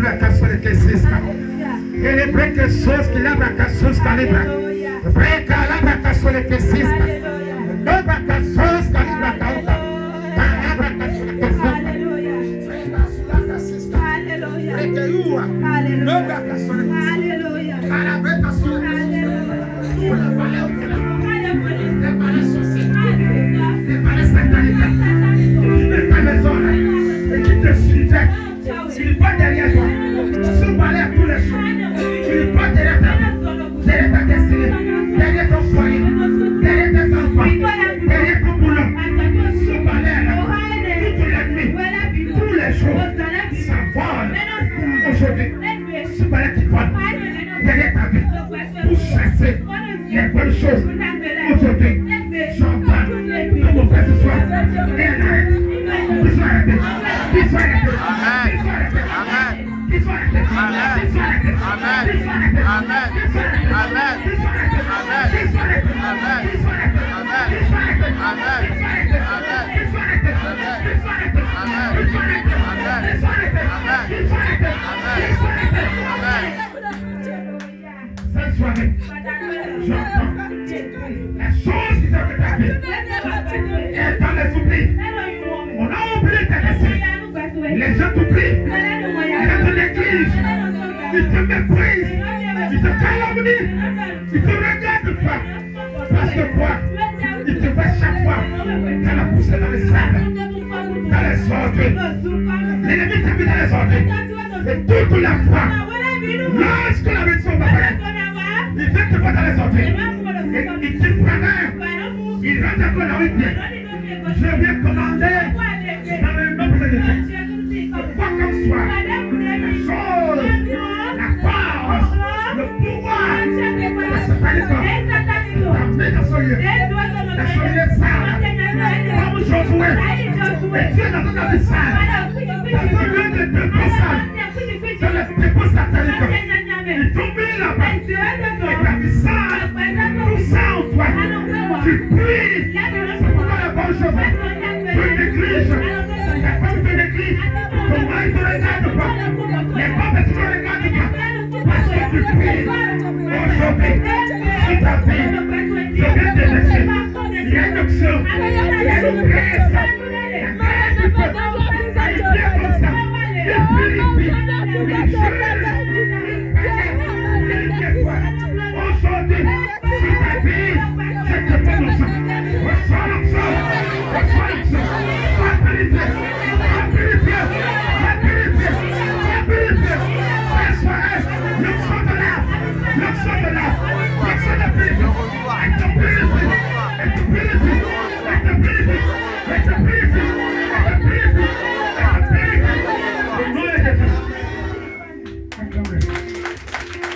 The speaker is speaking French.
calibra caçole que cisca. Ele breca sos que labra caços calibra. Breca labra caçole que cisca. Dobra caços calibra cauta. Calabra caçole que cisca. Breca sulata cisca. Breca iua. Dobra caçole que cisca. Calabra caçole que cisca. Ula valeu pela. Prepara sociedade. Prepara satânica. Prepara mesona. Et qui te suivait. Il pas derrière toi. Son balai à tous les jours. Il pas derrière ta destinée, derrière ton foyer, derrière tes enfants, derrière ton boulot. Son balai là, toute l'ennemi, tous les jours, ça vole. Aujourd'hui, ce balai qui vole derrière ta vie pour chasser les bonnes choses. Aujourd'hui, j'entends que mon frère ce soir, et elle arrête. Il soit arrêté. Il soit arrêté. Il soit arrêté. Cette soirée, j'entends la chose qui t'a fait ta vie est dans les oublis. On a oublié ta destinée. Les gens t'oublient. Dans ton église, ils te méprisent. Ils te calomnient. Ils te regardent pas. Parce que quoi? Ils te voient chaque fois. T'as la poussée dans les salles, dans les ordures. L'ennemi t'a mis dans les ordures. Et toute la fois, lorsque la maison va parler, il vient te voir dans les ordures. Et il te prend. Il rentre encore dans une pied. Je viens commander dans le nom de Jésus. Quoi comme soit, la chose, la force, le pouvoir, la satanique, t'amener dans son lieu. La chose est sale. Comme Josué, et Dieu dans un lieu sale. Dans un lieu de dépôt sale. Dans le dépôt satanique. Il tombe là-bas. Et ta vie sale. Tout ça en toi. Tu pries. C'est pourquoi la bonne chose. Tu négliges. La femme te néglige. Ton mari te regarde pas. Les femmes ne te regardent pas. Parce que tu pries. Aujourd'hui, sur ta vie, je viens te laisser. Il y a une option. Il y a une grâce. La grâce du peuple. Elle vient comme ça. Il purifie. Il